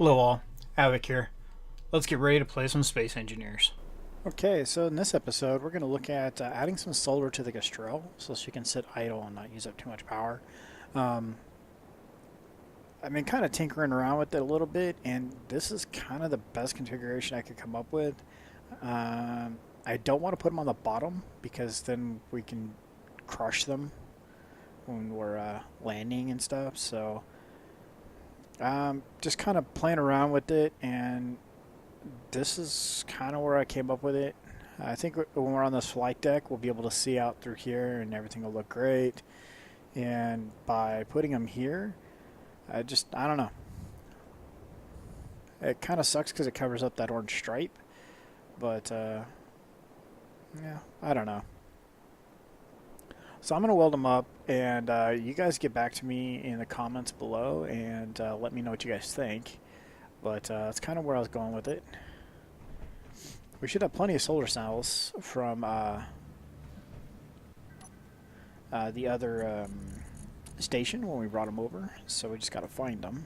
Hello all, Havoc here. Let's get ready to play some Space Engineers. Okay, so in this episode, we're going to look at adding some solar to the Kestrel so she can sit idle and not use up too much power. Um, I've been kind of tinkering around with it a little bit, and this is kind of the best configuration I could come up with. I don't want to put them on the bottom because then we can crush them when we're landing and stuff. So just kind of playing around with it, and this is kind of where I came up with it. I think when we're on this flight deck, we'll be able to see out through here and everything will look great. And by putting them here, I don't know. It kind of sucks because it covers up that orange stripe. But, yeah, I don't know. So I'm going to weld them up, and you guys get back to me in the comments below and let me know what you guys think. But that's kind of where I was going with it. We should have plenty of solar cells from the other station when we brought them over, so we just got to find them.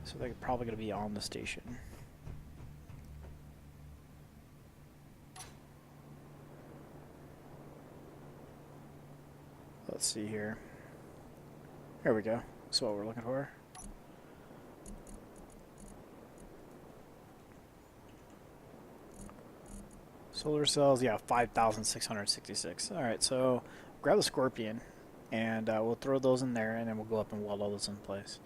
So they're probably going to be on the station. Let's see here. There we go. That's what we're looking for. Solar cells, yeah, 5,666. Alright, so grab the Scorpion, and we'll throw those in there, and then we'll go up and weld all those in place.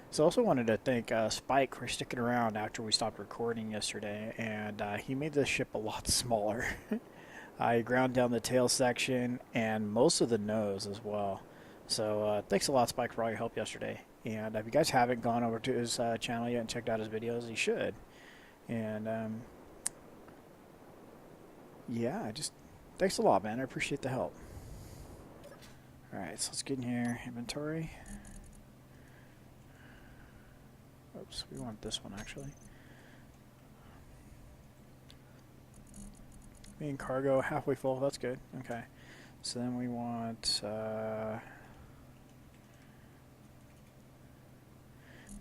So I also wanted to thank Spike for sticking around after we stopped recording yesterday, and he made the ship a lot smaller. I ground down the tail section and most of the nose as well. So thanks a lot, Spike, for all your help yesterday. And if you guys haven't gone over to his channel yet and checked out his videos, you should. And yeah, just thanks a lot, man. I appreciate the help. Alright, so let's get in here. Inventory. Oops, we want this one actually. Main cargo halfway full, that's good. Okay. So then we want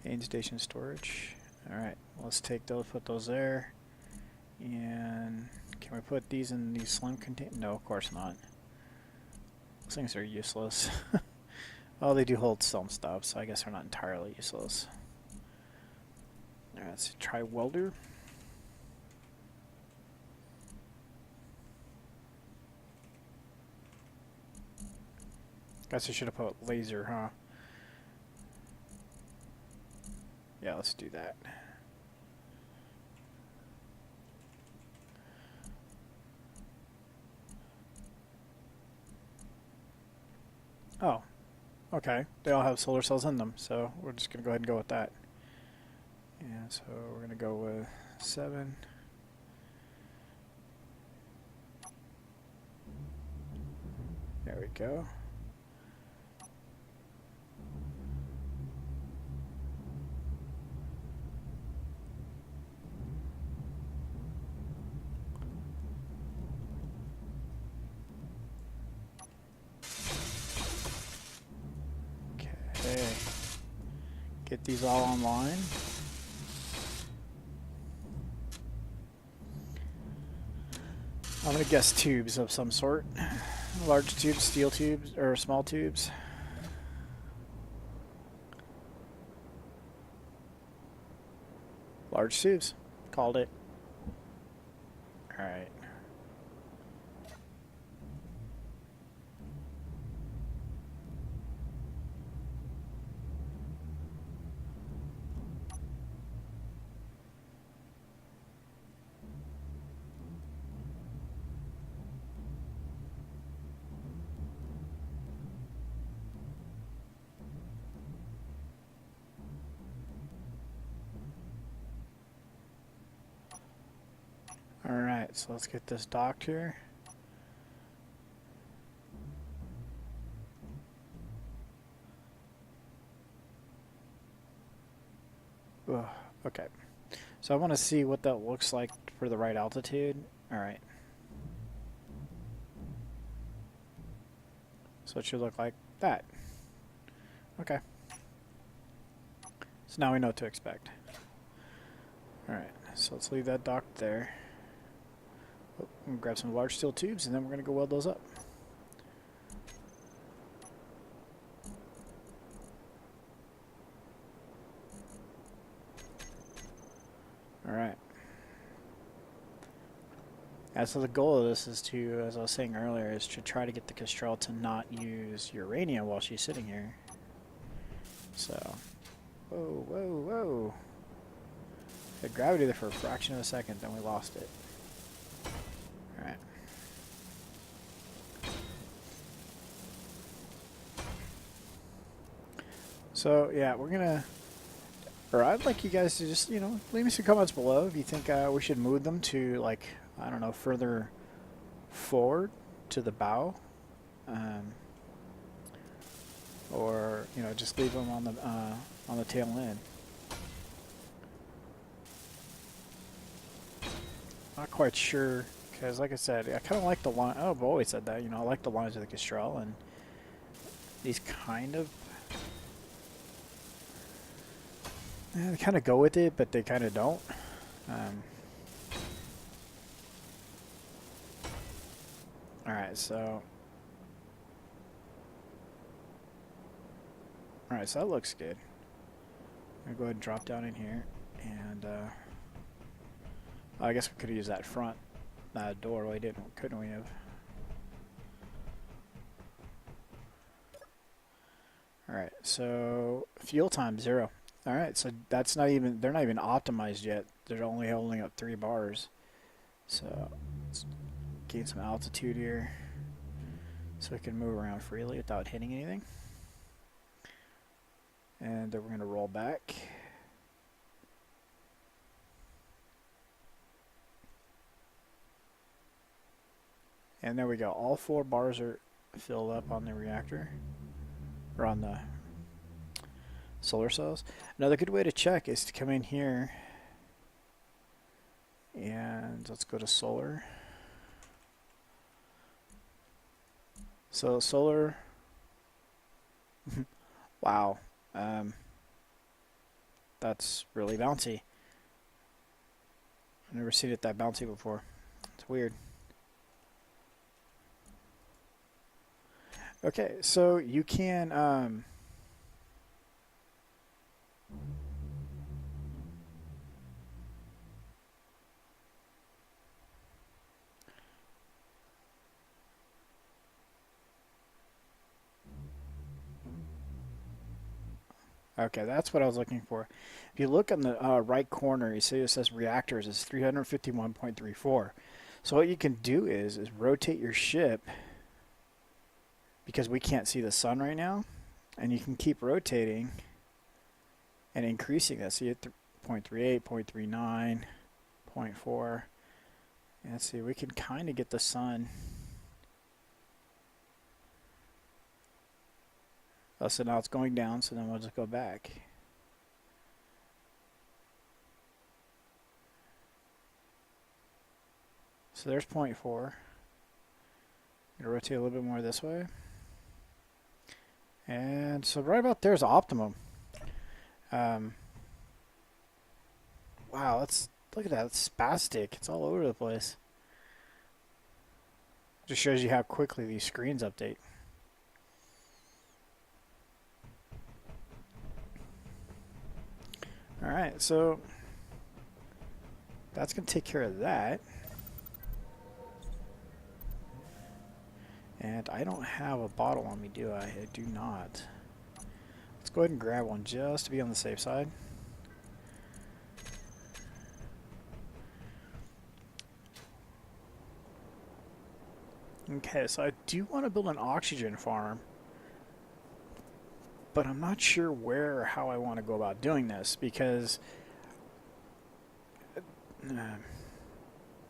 main station storage. Alright, let's take those, put those there. And can we put these in these slim containers? No, of course not. Those things are useless. Oh, they do hold some stuff, so I guess they're not entirely useless. Alright, let's try welder. Guess I should have put laser, huh? Yeah, let's do that. Oh, okay. They all have solar cells in them, so we're just going to go ahead and go with that. And so we're going to go with 7. There we go. Okay. Get these all online. I'm going to guess tubes of some sort. Large tubes, steel tubes, or small tubes. Large tubes. Called it. Alright. Alright, so let's get this docked here. Ugh, okay. So I want to see what that looks like for the right altitude. Alright. So it should look like that. Okay. So now we know what to expect. Alright, so let's leave that docked there. Oh, I'm going to grab some large steel tubes and then we're going to go weld those up. Alright. So the goal of this is to, as I was saying earlier, is to try to get the Kestrel to not use uranium while she's sitting here. So, whoa, whoa, whoa. Had gravity there for a fraction of a second, then we lost it. Alright. So, yeah, we're gonna, or I'd like you guys to just, you know, leave me some comments below if you think we should move them to, like, I don't know, further forward to the bow. Or, you know, just leave them on the tail end. Not quite sure, because like I said, I kind of like the line. Oh, I've always said that, you know, I like the lines of the Kestrel, and these kind of, they kind of go with it, but they kind of don't. Alright, so that looks good. I'm gonna go ahead and drop down in here, and I guess we could have used that front door. We didn't, couldn't we have? Alright, so fuel time 0. Alright, so that's not even, they're not even optimized yet. They're only holding up 3 bars. So let's gain some altitude here so we can move around freely without hitting anything. And then we're going to roll back. And there we go. All 4 bars are filled up on the reactor, or on the solar cells. Another good way to check is to come in here and let's go to solar. So solar, wow, that's really bouncy. I've never seen it that bouncy before. It's weird. Okay, so you can okay, that's what I was looking for. If you look on the right corner, you see it says reactors is 351.34. So what you can do is rotate your ship, because we can't see the sun right now, and you can keep rotating and increasing that. See, 0.38, 0.39, 0.4. And let's see, we can kind of get the sun. Oh, so now it's going down, so then we'll just go back. So there's 0.4. I'm going to rotate a little bit more this way. And so right about there is optimum. Wow, look at that, it's spastic. It's all over the place. Just shows you how quickly these screens update. Alright, so that's going to take care of that. And I don't have a bottle on me, do I? I do not. Let's go ahead and grab one just to be on the safe side. Okay, so I do want to build an oxygen farm, but I'm not sure where or how I want to go about doing this, because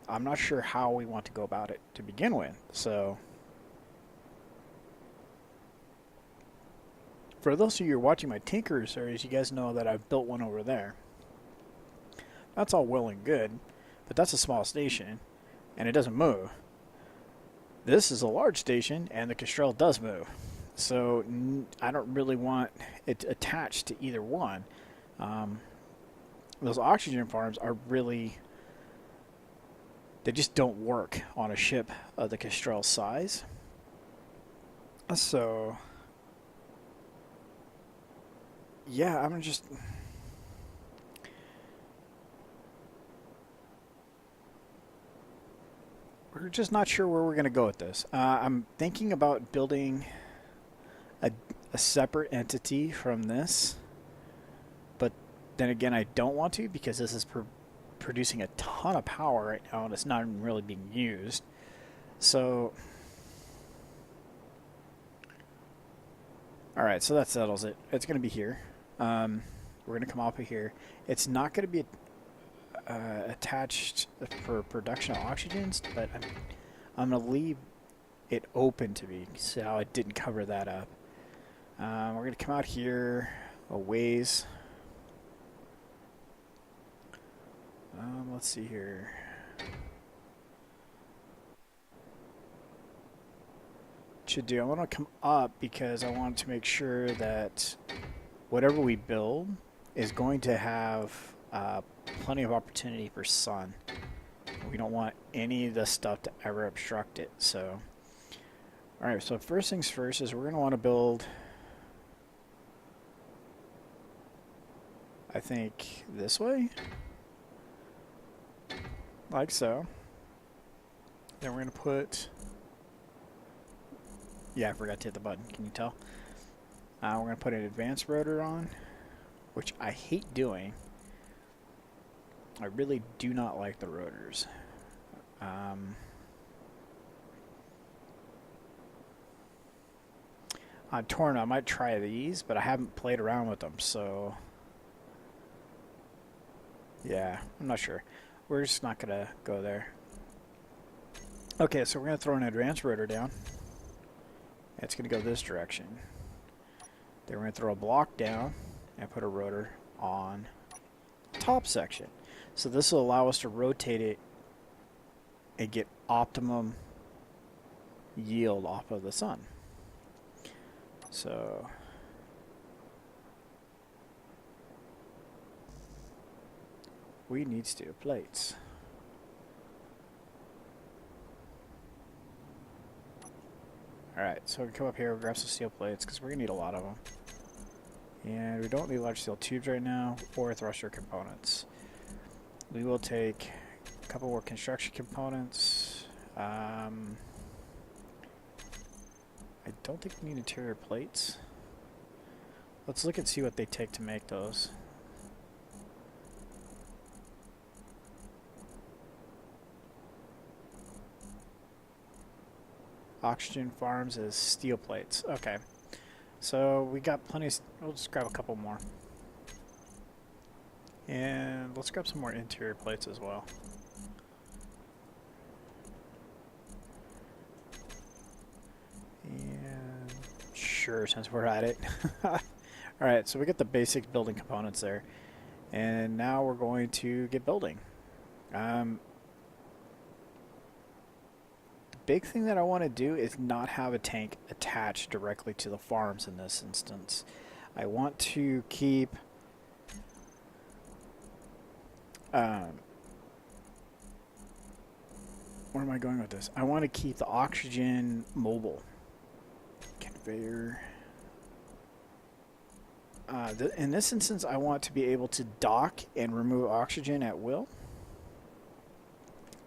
I'm not sure how we want to go about it to begin with. So for those of you who are watching my Tinker series, you guys know that I've built one over there. That's all well and good, but that's a small station, and it doesn't move. This is a large station, and the Kestrel does move. So I don't really want it attached to either one. those oxygen farms are really, they just don't work on a ship of the Kestrel size. So, yeah, I'm just. We're just not sure where we're going to go with this. I'm thinking about building a, a separate entity from this, but then again, I don't want to because this is producing a ton of power right now and it's not really being used. So, all right, so that settles it. It's going to be here. We're going to come off of here. It's not going to be attached for production of oxygens, but I'm going to leave it open to me so I didn't cover that up. We're going to come out here a ways. Let's see here. Should do. I want to come up because I want to make sure that whatever we build is going to have plenty of opportunity for sun. We don't want any of this stuff to ever obstruct it. So, all right. So first things first is we're going to want to build, I think, this way, like so. Then we're going to put. Yeah, I forgot to hit the button. Can you tell? We're going to put an advanced rotor on, which I hate doing. I really do not like the rotors. On Torno, I might try these, but I haven't played around with them, so yeah, I'm not sure. We're just not going to go there. Okay, so we're going to throw an advanced rotor down. It's going to go this direction. Then we're going to throw a block down and put a rotor on top section. So this will allow us to rotate it and get optimum yield off of the sun. So we need steel plates. Alright, so we can come up here and grab some steel plates because we're going to need a lot of them. And we don't need large steel tubes right now or thruster components. We will take a couple more construction components. I don't think we need interior plates. Let's look and see what they take to make those. Oxygen farms is steel plates. Okay. So we got plenty of, we'll just grab a couple more. And let's grab some more interior plates as well. And sure, since we're at it. Alright, so we got the basic building components there. And now we're going to get building. Big thing that I want to do is not have a tank attached directly to the farms in this instance. I want to keep where am I going with this? I want to keep the oxygen mobile. Conveyor. In this instance, I want to be able to dock and remove oxygen at will.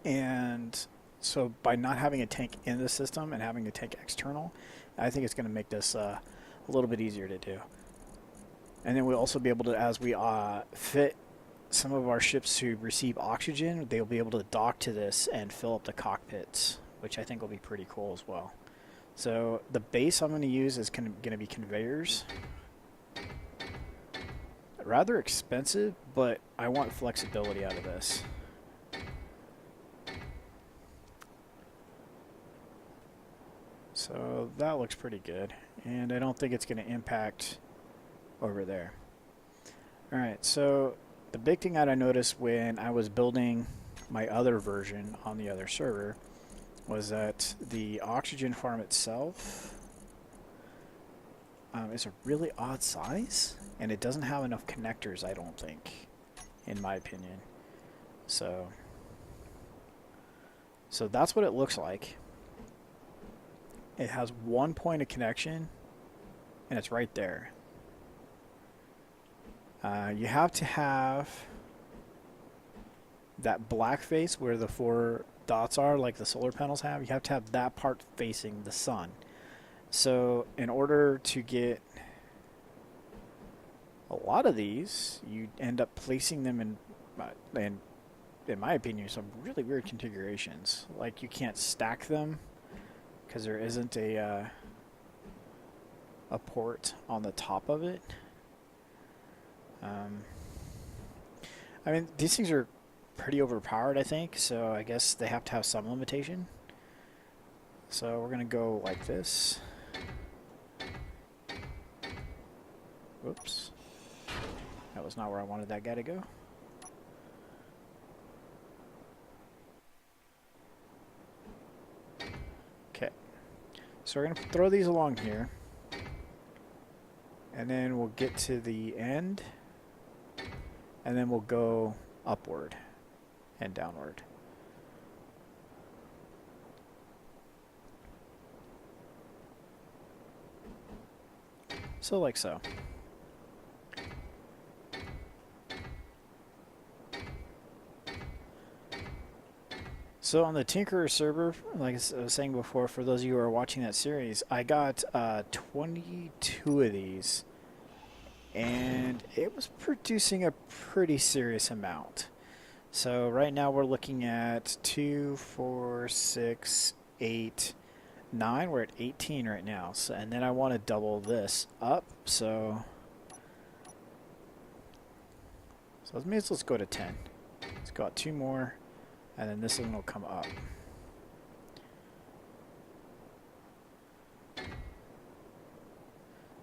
And so by not having a tank in the system and having a tank external, I think it's going to make this a little bit easier to do. And then we'll also be able to, as we fit some of our ships to receive oxygen, they'll be able to dock to this and fill up the cockpits, which I think will be pretty cool as well. So the base I'm going to use is going to be conveyors. Rather expensive, but I want flexibility out of this. So that looks pretty good, and I don't think it's going to impact over there. Alright, so the big thing that I noticed when I was building my other version on the other server was that the oxygen farm itself is a really odd size, and it doesn't have enough connectors, I don't think. in my opinion. So that's what it looks like. It has one point of connection, and it's right there. You have to have that black face where the 4 dots are, like the solar panels have. You have to have that part facing the sun. So in order to get a lot of these, you end up placing them in my opinion, some really weird configurations. Like you can't stack them because there isn't a port on the top of it. I mean, these things are pretty overpowered, I think, so I guess they have to have some limitation. So we're going to go like this. Whoops. That was not where I wanted that guy to go. Okay. So we're going to throw these along here. And then we'll get to the end. And then we'll go upward and downward. So like so. So on the Tinkerer server, like I was saying before, for those of you who are watching that series, I got 22 of these, and it was producing a pretty serious amount. So right now we're looking at 2, 4, 6, 8, 9. We're at 18 right now. So, and then I want to double this up. So let's go to 10. Let's go out 2 more. And then this one will come up.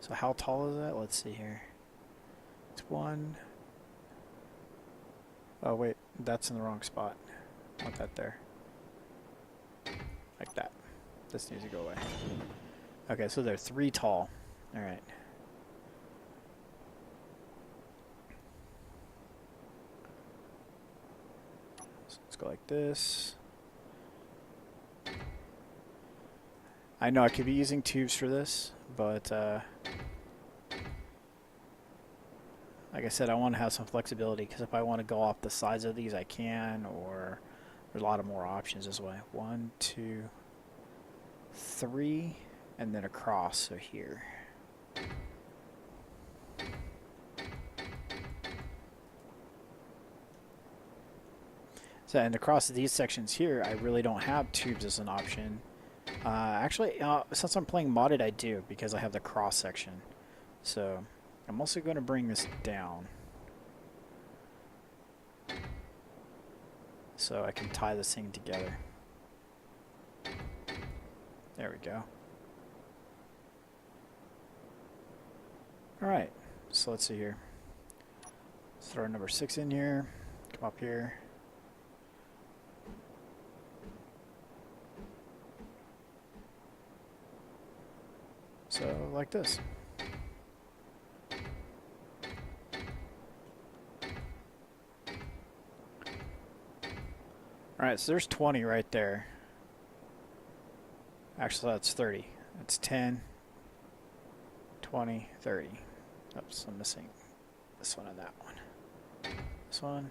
So how tall is that? Let's see here. It's 1. Oh wait, that's in the wrong spot. I want that there. Like that. This needs to go away. Okay, so they're 3 tall. Alright. Let's go like this. I know I could be using tubes for this, but like I said, I want to have some flexibility because if I want to go off the sides of these, I can, or there's a lot of more options this way. 1, 2, 3, and then across, so here. So, and across these sections here, I really don't have tubes as an option. Actually, since I'm playing modded, I do, because I have the cross section. So, I'm also going to bring this down. So I can tie this thing together. There we go. Alright, so let's see here. Let's throw number 6 in here. Come up here. So, like this. Alright, so there's 20 right there. Actually, that's 30. That's 10, 20, 30. Oops, I'm missing this one and that one. This one.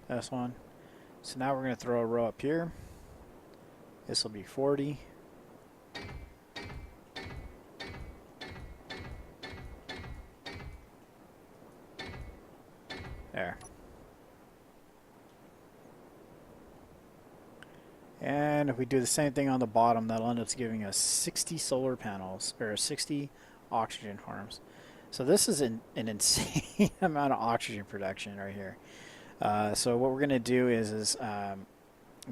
This one. So now we're going to throw a row up here. This will be 40. There. And if we do the same thing on the bottom, that'll end up giving us 60 solar panels, or 60 oxygen farms. So this is an insane amount of oxygen production right here. So what we're going to do is then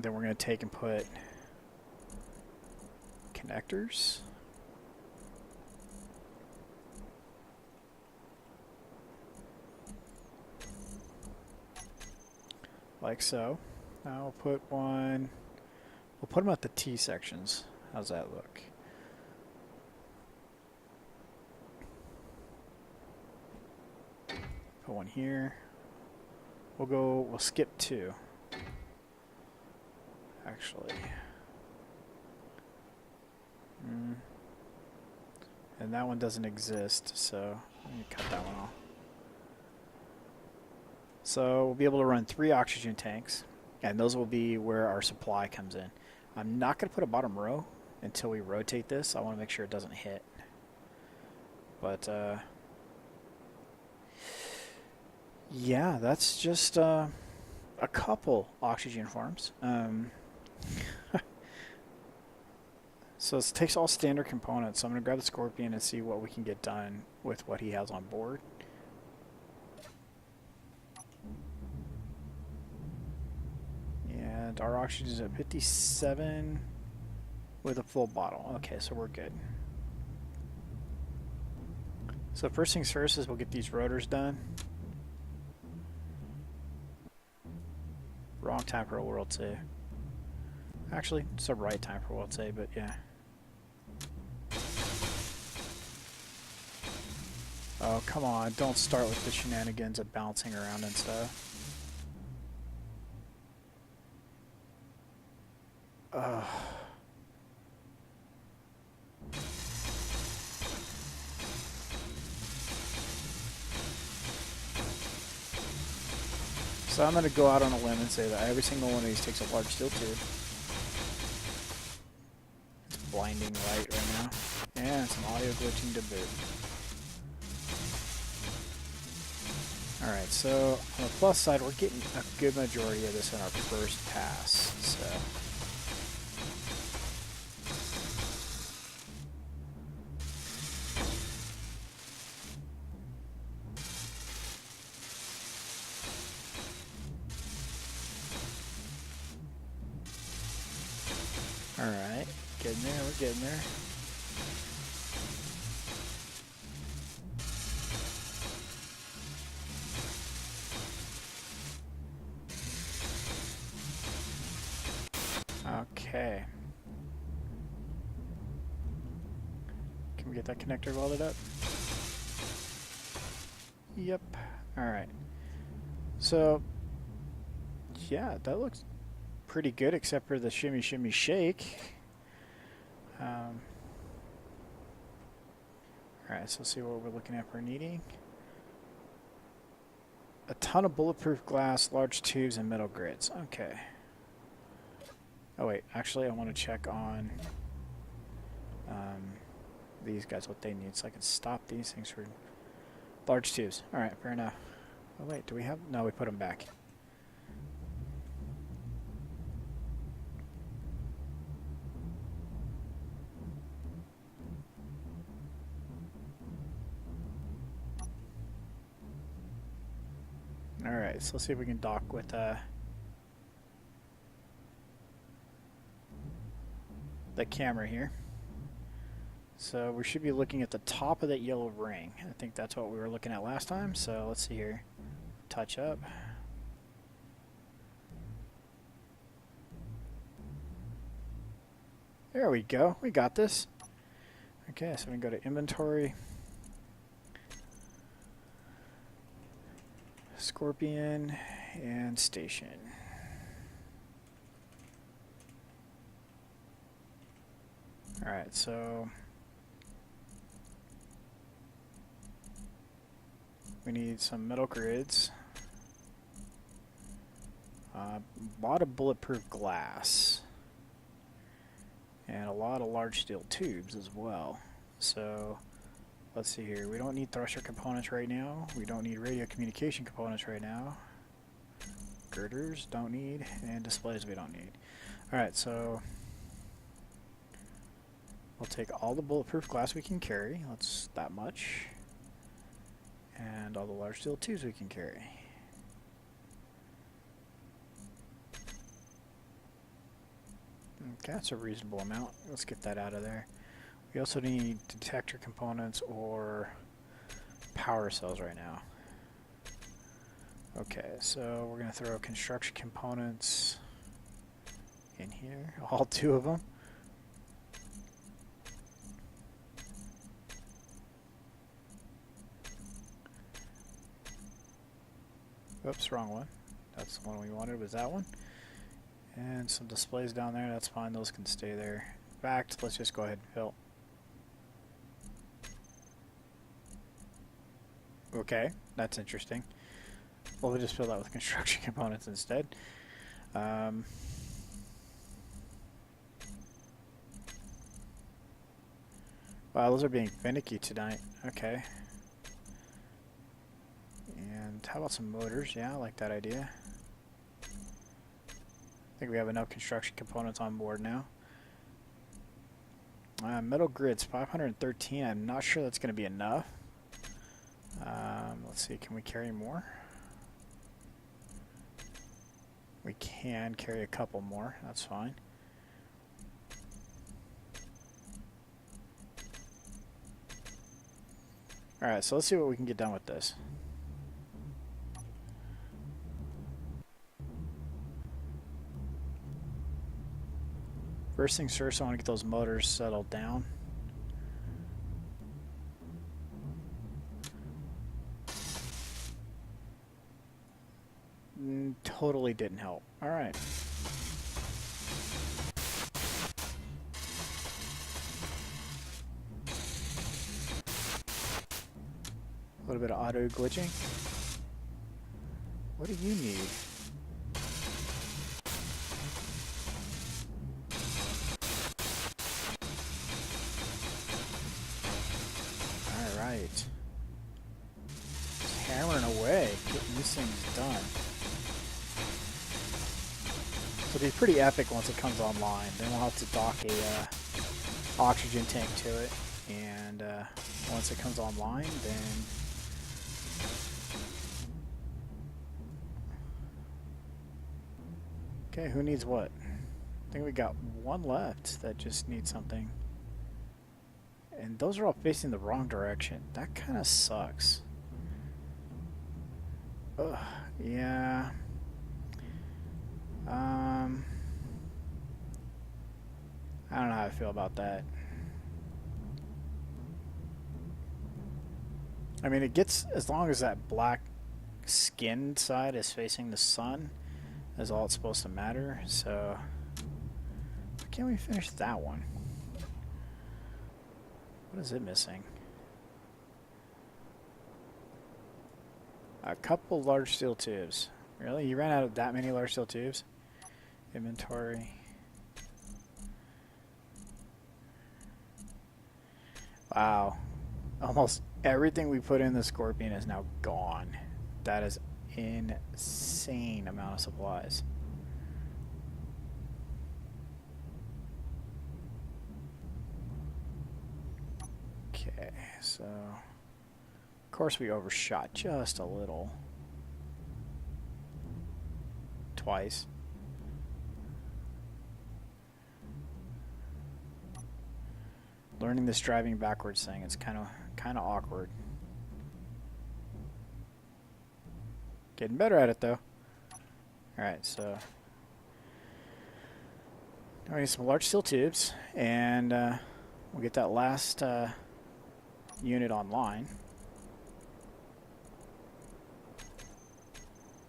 we're going to take and put connectors. Like so. Now we'll put one. We'll put them at the T sections. How's that look? Put one here. We'll skip 2. Actually. And that one doesn't exist, so let me cut that one off. So we'll be able to run 3 oxygen tanks, and those will be where our supply comes in. I'm not going to put a bottom row until we rotate this. I want to make sure it doesn't hit. But, yeah, that's just a couple oxygen farms. So this takes all standard components. So I'm going to grab the Scorpion and see what we can get done with what he has on board. And our oxygen is at 57 with a full bottle. Okay, so we're good. So first things first is we'll get these rotors done. Wrong time for a world save. Actually, it's the right time for a world save, but yeah. Oh, come on. Don't start with the shenanigans of bouncing around and stuff. So I'm going to go out on a limb and say that every single one of these takes a large steel tube. It's blinding light right now. And some audio glitching to boot. Alright, so on the plus side, we're getting a good majority of this in our first pass. So alright, getting there, we're getting there. Okay. Can we get that connector welded up? Yep. Alright. So, yeah, that looks pretty good except for the shimmy shimmy shake. Alright, so let's see what we're looking at for needing. A ton of bulletproof glass, large tubes, and metal grids. Okay. Oh wait, actually I want to check on these guys, what they need, so I can stop these things for large tubes. Alright, fair enough. Oh wait, do we have... No, we put them back. Alright, so let's see if we can dock with the camera here. So we should be looking at the top of that yellow ring. I think that's what we were looking at last time. So let's see here. Touch up. There we go. We got this. Okay, so we can go to inventory. Scorpion and station. Alright, so we need some metal grids. A lot of bulletproof glass. And a lot of large steel tubes as well. So let's see here. We don't need thruster components right now. We don't need radio communication components right now. Girders don't need. And displays we don't need. Alright, so we'll take all the bulletproof glass we can carry. That's that much. And all the large steel tubes we can carry. Okay, that's a reasonable amount. Let's get that out of there. We also need detector components or power cells right now. Okay, so we're going to throw construction components in here. All 2 of them. Oops, wrong one. That's the one we wanted, was that one. And some displays down there, that's fine, those can stay there. In fact, let's just go ahead and fill. Okay, that's interesting. Well, we'll just fill that with construction components instead. Wow, those are being finicky tonight. Okay. And how about some motors? Yeah, I like that idea. I think we have enough construction components on board now. Metal grids, 513. I'm not sure that's going to be enough. Let's see, can we carry more? We can carry a couple more, that's fine. Alright, so let's see what we can get done with this. First things first, I want to get those motors settled down. Totally didn't help. Alright. A little bit of auto glitching. What do you need? Alright. Just hammering away, getting these things done. It'll be pretty epic once it comes online. Then we'll have to dock a oxygen tank to it, and once it comes online, then okay, who needs what? I think we got one left that just needs something. And those are all facing the wrong direction. That kind of sucks. Ugh, yeah. I don't know how I feel about that. I mean, it gets, as long as that black skinned side is facing the sun, is all it's supposed to matter. So, why can't we finish that one? What is it missing? A couple large steel tubes. Really? You ran out of that many large steel tubes? Inventory. Wow. Almost everything we put in the Scorpion is now gone. That is insane amount of supplies. Okay, so of course we overshot just a little. Twice. Learning this driving backwards thing, it's kind of awkward. Getting better at it though. Alright, so now we need some large steel tubes, and we'll get that last unit online.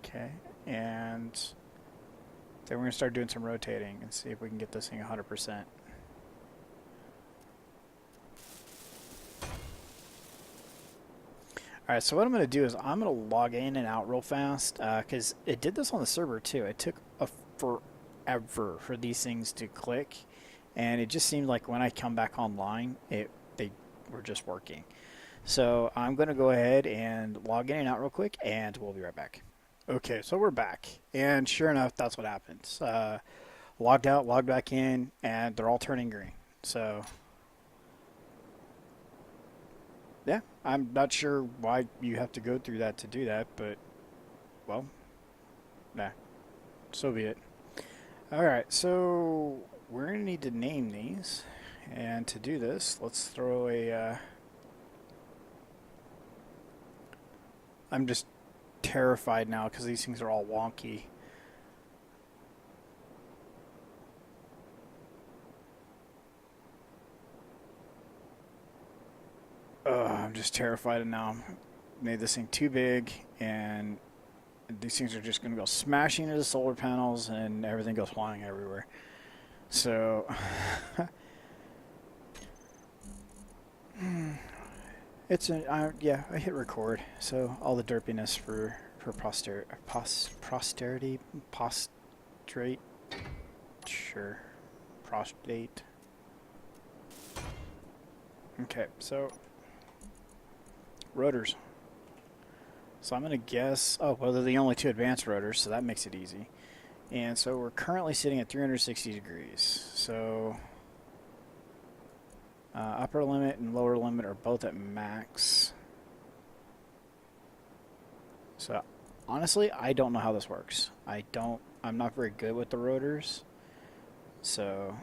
Okay, and then we're going to start doing some rotating and see if we can get this thing 100%. Alright, so what I'm going to do is I'm going to log in and out real fast, because it did this on the server too. It took forever for these things to click, and it just seemed like when I come back online, they were just working. So I'm going to go ahead and log in and out real quick, and we'll be right back. Okay, so we're back, and sure enough, that's what happens. Logged out, logged back in, and they're all turning green. So yeah, I'm not sure why you have to go through that to do that, but, well, nah, so be it. Alright, so we're going to need to name these, and to do this, let's throw a, I'm just terrified now because these things are all wonky. I'm just terrified, and now I've made this thing too big, and And these things are just going to go smashing into the solar panels and everything goes flying everywhere. So, yeah, I hit record. So all the derpiness for posterity, prostrate, sure, prostate. Okay, so rotors. So I'm going to guess, oh, well, they're the only two advanced rotors, so that makes it easy. And so we're currently sitting at 360 degrees. So upper limit and lower limit are both at max. So honestly, I don't know how this works. I'm not very good with the rotors. So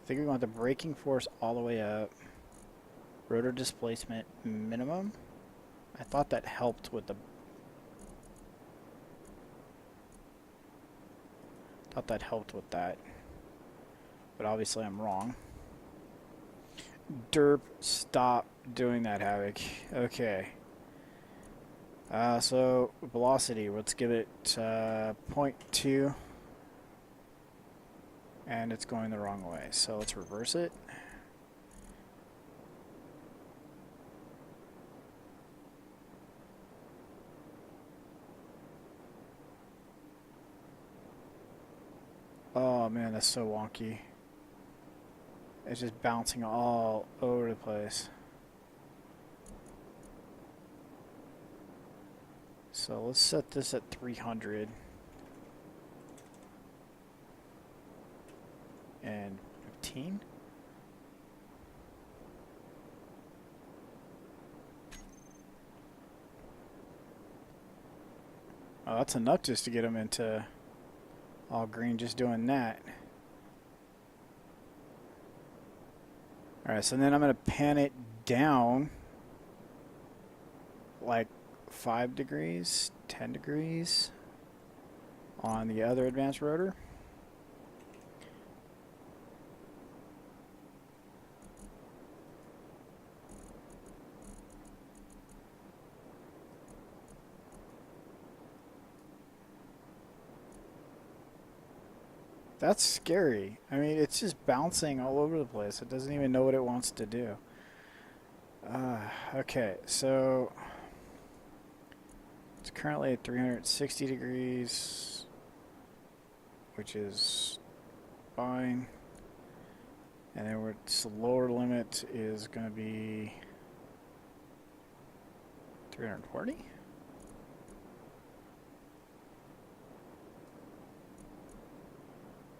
I think we want the braking force all the way up. Rotor displacement minimum. I thought that helped with the... thought that helped with that. But obviously I'm wrong. Derp, stop doing that, Havoc. Okay. So, velocity, let's give it 0.2. And it's going the wrong way. So let's reverse it. Oh man, that's so wonky. It's just bouncing all over the place. So let's set this at 300. And 15. Oh, that's enough just to get them into all green just doing that. Alright, so then I'm going to pan it down like 5 degrees, 10 degrees on the other advanced rotor. That's scary. I mean, it's just bouncing all over the place. It doesn't even know what it wants to do. Okay, so it's currently at 360 degrees, which is fine. And then its lower limit is going to be 340?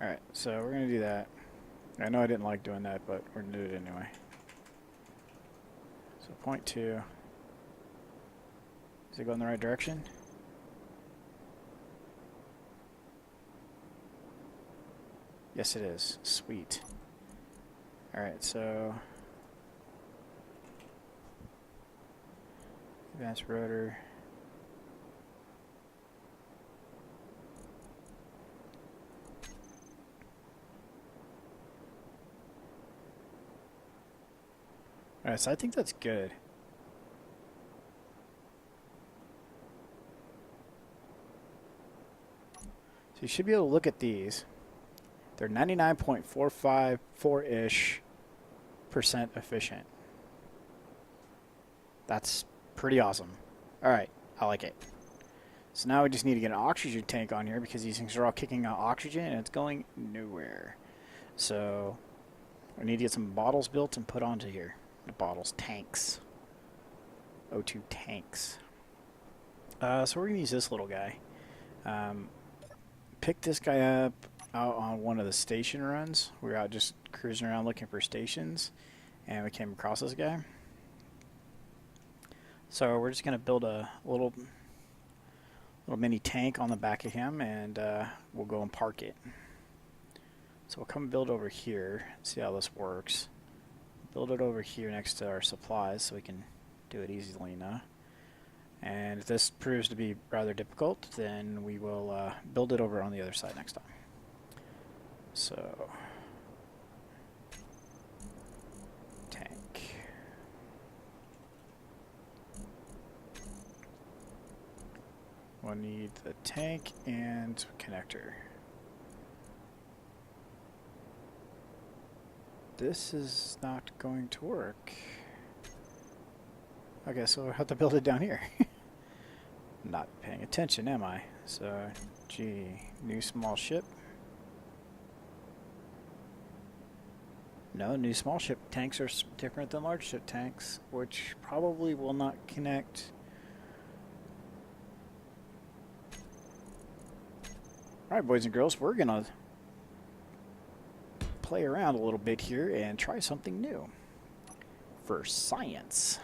Alright, so we're going to do that. I know I didn't like doing that, but we're going to do it anyway. So 0.2. Is it going the right direction? Yes, it is. Sweet. Alright, so advanced rotor. Alright, so I think that's good. So you should be able to look at these. They're 99.454-ish % efficient. That's pretty awesome. Alright, I like it. So now we just need to get an oxygen tank on here because these things are all kicking out oxygen and it's going nowhere. So we need to get some bottles built and put onto here. The bottles, tanks. O2 tanks. So we're going to use this little guy. Pick this guy up out on one of the station runs. We were out just cruising around looking for stations, and we came across this guy. So we're just going to build a little mini tank on the back of him, and we'll go and park it. So we'll come build over here, see how this works. Build it over here next to our supplies so we can do it easily enough. And if this proves to be rather difficult, then we will build it over on the other side next time. So, tank. we'll need the tank and connector. This is not going to work. Okay, so we'll have to build it down here. Not paying attention, am I? So, G, new small ship. No, new small ship tanks are different than large ship tanks, which probably will not connect. Alright, boys and girls, we're gonna play around a little bit here and try something new. For science.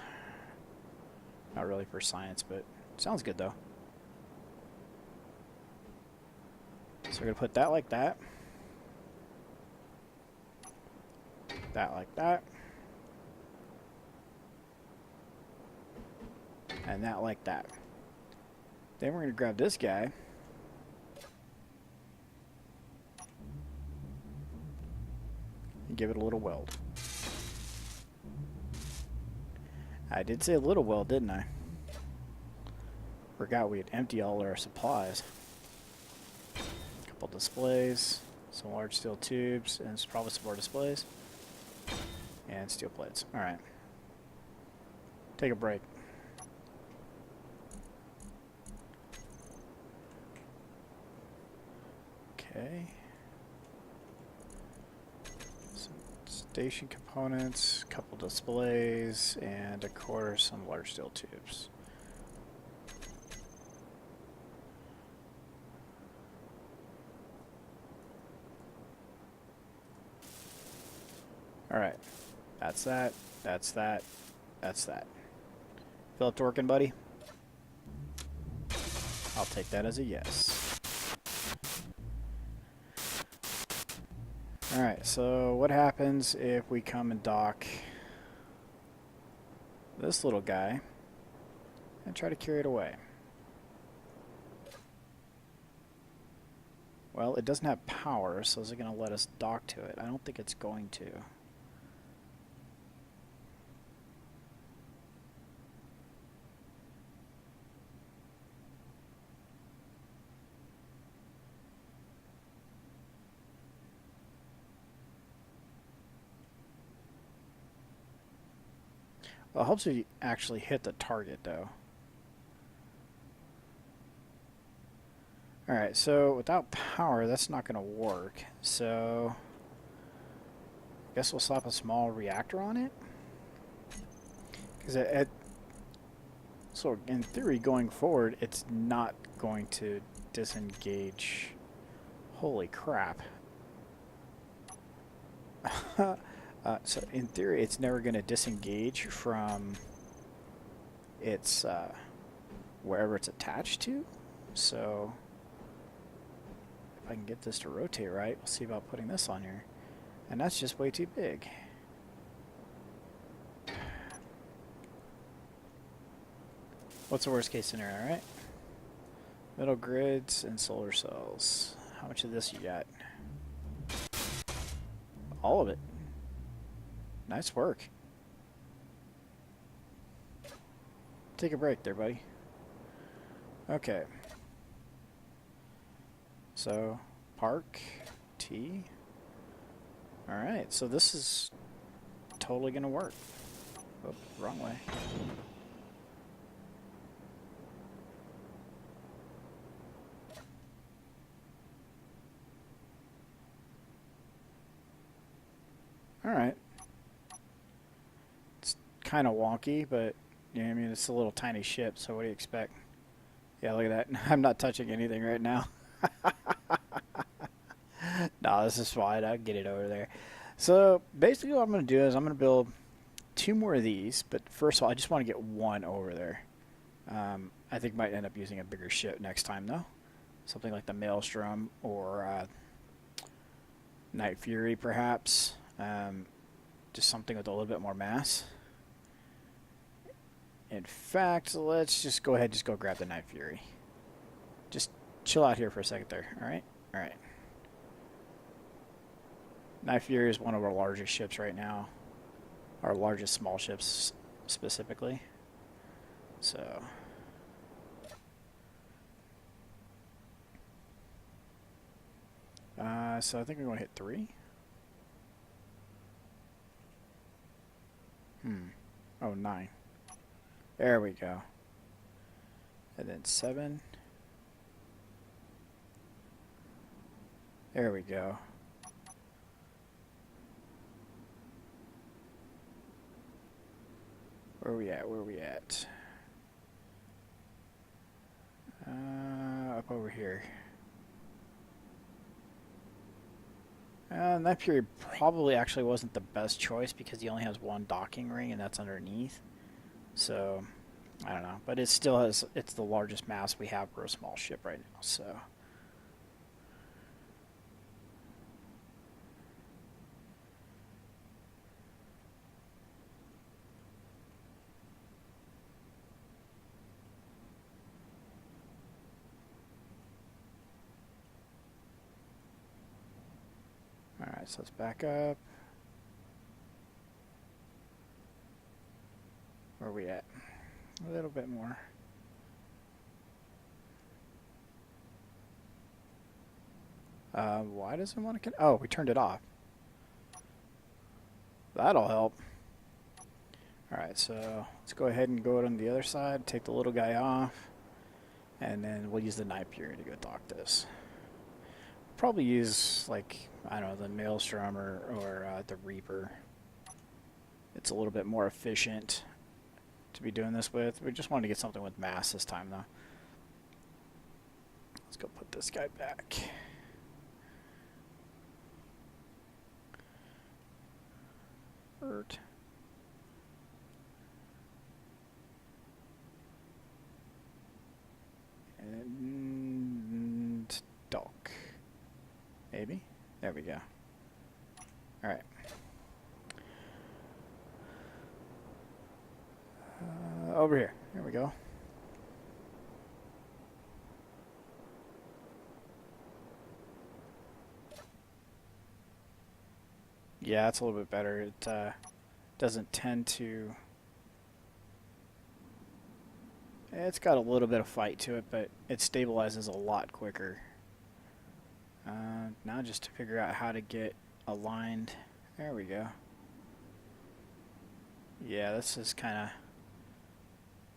Not really for science, but sounds good though. So we're gonna put that like that. That like that. And that like that. Then we're going to grab this guy. And give it a little weld. I did say a little weld, didn't I? Forgot we had emptied all our supplies. A couple displays. Some large steel tubes. And it's probably some more displays. And steel plates. Alright. Take a break. Okay. Some station components, couple displays, and of course some large steel tubes. Alright. That's that. That's that. That's that. Feel it working, buddy? I'll take that as a yes. Alright, so what happens if we come and dock this little guy and try to carry it away? Well, it doesn't have power, so is it going to let us dock to it? I don't think it's going to. Well, it helps if you actually hit the target, though. Alright, so without power, that's not going to work. So, I guess we'll slap a small reactor on it. Because so in theory, going forward, it's not going to disengage. Holy crap. So in theory, it's never going to disengage from its wherever it's attached to. So if I can get this to rotate right, we'll see about putting this on here. And that's just way too big. What's the worst case scenario, right? Metal grids and solar cells. How much of this you got? All of it. Nice work. Take a break there, buddy. Okay. So, park, T. Alright, so this is totally going to work. Oh, wrong way. Alright. Kind of wonky, but yeah, I mean, it's a little tiny ship, so what do you expect? Yeah, look at that. I'm not touching anything right now. No, this is fine. I'll get it over there. So basically what I'm going to do is I'm going to build 2 more of these, but first of all, I just want to get 1 over there. I think might end up using a bigger ship next time, though. Something like the Maelstrom or Night Fury, perhaps. Just something with a little bit more mass. In fact, let's just go ahead and just go grab the Night Fury. Just chill out here for a second there, alright? Alright. Night Fury is one of our largest ships right now. Our largest small ships, specifically. So, So I think we're going to hit 3. Oh, 9. There we go. And then 7. There we go. Where are we at? Where are we at? Up over here. And that period probably actually wasn't the best choice because he only has one docking ring and that's underneath. So, I don't know. But it still has, it's the largest mass we have for a small ship right now, so. Alright, so let's back up. Where are we at? A little bit more. Why does it want to... Oh, we turned it off. That'll help. Alright, so let's go ahead and go out on the other side, take the little guy off, and then we'll use the night period to go dock this. Probably use, like, I don't know, the Maelstrom or the Reaper. It's a little bit more efficient to be doing this with. We just wanted to get something with mass this time, though. Let's go put this guy back. Hurt. And dock. Maybe? There we go. Alright. Over here. Here we go. Yeah, it's a little bit better. It doesn't tend to... It's got a little bit of fight to it, but it stabilizes a lot quicker. Now just to figure out how to get aligned. There we go. Yeah, this is kind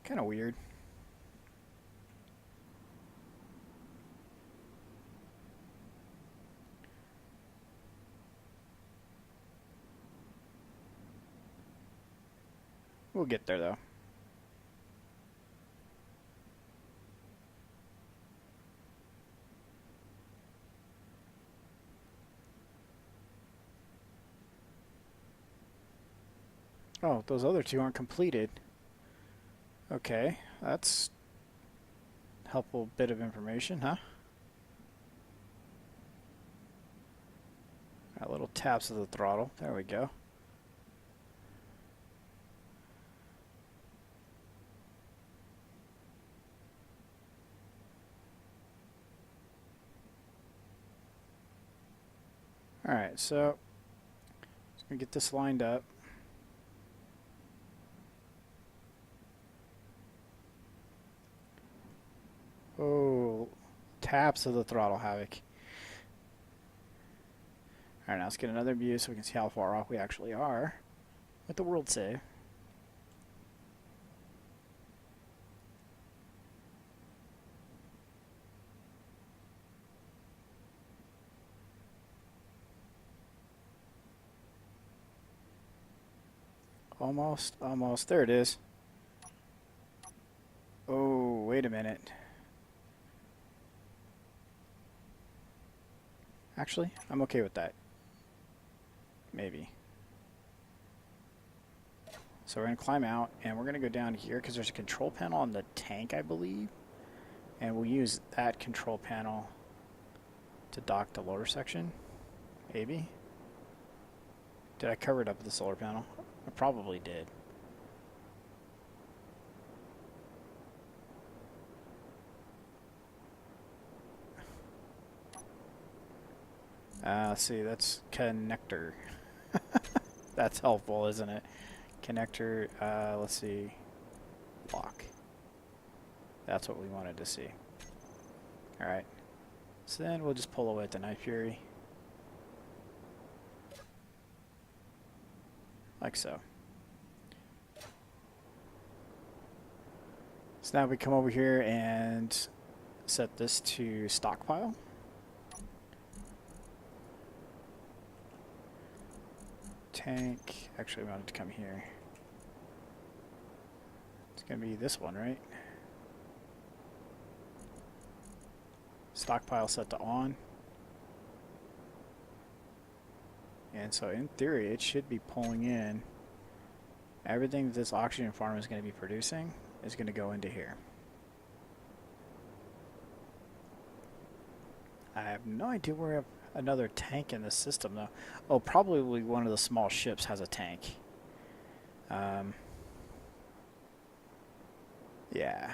of weird. We'll get there though. Oh, those other two aren't completed. Okay, that's a helpful bit of information, huh? Got little taps of the throttle. There we go. Alright, so just gonna get this lined up. Oh, taps of the throttle, Havoc. Alright, now let's get another view so we can see how far off we actually are with the world save. Almost, almost. There it is. Oh, wait a minute. Actually, I'm okay with that. Maybe. So we're going to climb out, and we're going to go down here because there's a control panel on the tank, I believe. And we'll use that control panel to dock the lower section. Maybe. Did I cover it up with the solar panel? I probably did. Let's see, that's connector. That's helpful, isn't it? Connector, let's see, lock. That's what we wanted to see. Alright, so then we'll just pull away at the Night Fury. like so. So now we come over here and set this to stockpile. Tank, actually we want it to come here. It's gonna be this one, right? Stockpile set to on. And so in theory it should be pulling in everything that this oxygen farm is going to be producing is going to go into here. I have no idea where I have another tank in the system though. Oh, probably one of the small ships has a tank. Yeah.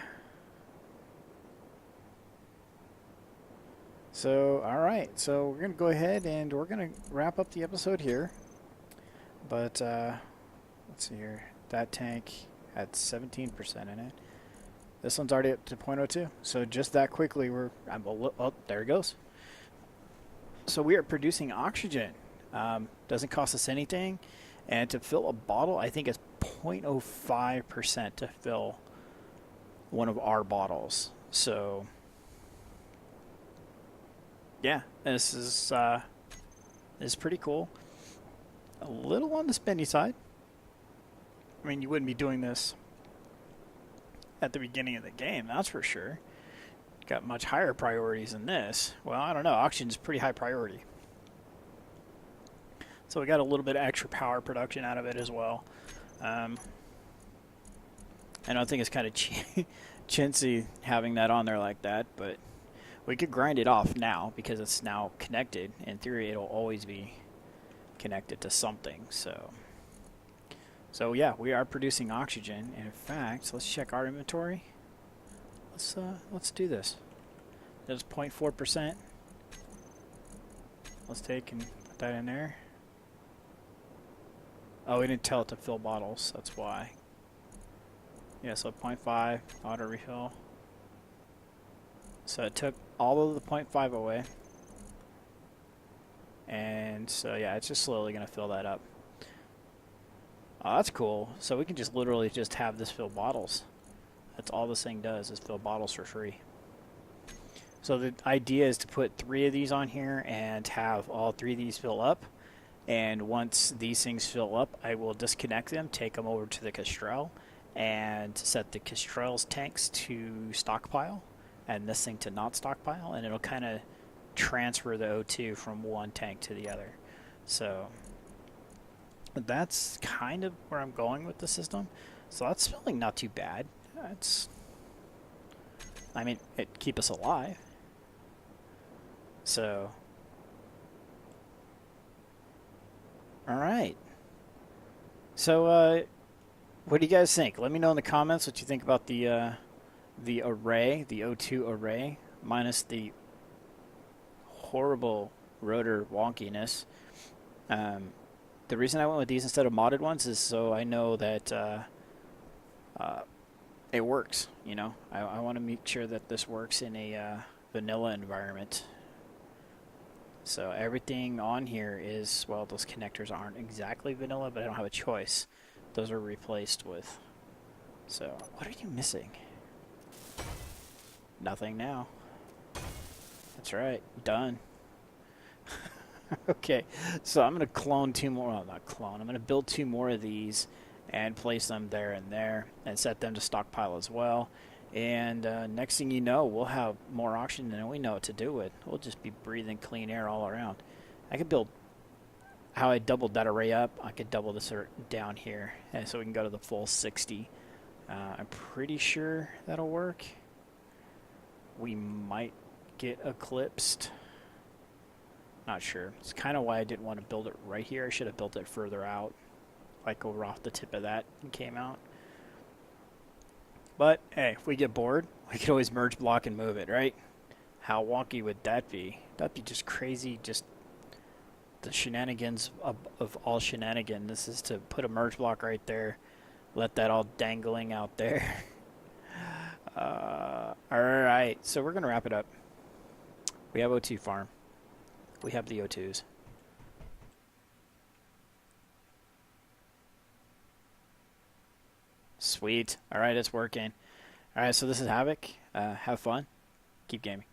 So, alright. So we're going to go ahead and we're going to wrap up the episode here. But, let's see here. That tank had 17% in it. This one's already up to 0.02. So just that quickly, oh, there it goes. So we are producing oxygen. Doesn't cost us anything. And to fill a bottle, I think it's 0.05% to fill one of our bottles. So, yeah, this is pretty cool. A little on the spendy side. I mean, you wouldn't be doing this at the beginning of the game, that's for sure. Got much higher priorities than this. Well, I don't know. Oxygen's pretty high priority. So we got a little bit of extra power production out of it as well. I don't think it's kind of chintzy having that on there like that, but we could grind it off now because it's now connected. In theory, it'll always be connected to something. So yeah, we are producing oxygen. In fact, let's check our inventory. Let's do this. There's 0.4%. Let's take and put that in there. Oh, we didn't tell it to fill bottles. That's why. Yeah, so 0.5 auto refill. So it took all of the 0.5 away. And so yeah, it's just slowly going to fill that up. Oh, that's cool. So we can just literally just have this fill bottles. That's all this thing does is fill bottles for free. So the idea is to put 3 of these on here and have all 3 of these fill up. And once these things fill up, I will disconnect them, take them over to the Kestrel, and set the Kestrel's tanks to stockpile, and this thing to not stockpile, and it'll kind of transfer the O2 from one tank to the other. So that's kind of where I'm going with the system. So that's feeling not too bad. I mean, it keep us alive. So, all right. So, what do you guys think? Let me know in the comments what you think about the array, the O2 array, minus the horrible rotor wonkiness. The reason I went with these instead of modded ones is so I know that it works. You know, I want to make sure that this works in a vanilla environment. So everything on here is, well, those connectors aren't exactly vanilla, but I don't have a choice. Those are replaced with. So what are you missing? Nothing now. That's right. Done. Okay, so I'm going to clone 2 more. Well, not clone. I'm going to build 2 more of these and place them there and there and set them to stockpile as well. And next thing you know, we'll have more oxygen than we know what to do with. We'll just be breathing clean air all around. I could build how I doubled that array up. I could double this down here, and so we can go to the full 60. I'm pretty sure that'll work. We might get eclipsed. Not sure. It's kind of why I didn't want to build it right here. I should have built it further out, like over off the tip of that and came out. But hey, if we get bored, we can always merge block and move it, right? How wonky would that be? That'd be just crazy, just the shenanigans of all shenanigans. This is to put a merge block right there, let that all dangling out there. Alright, so we're going to wrap it up. We have O2 farm. We have the O2s. Sweet. All right, it's working. All right, so this is Havoc. Have fun. Keep gaming.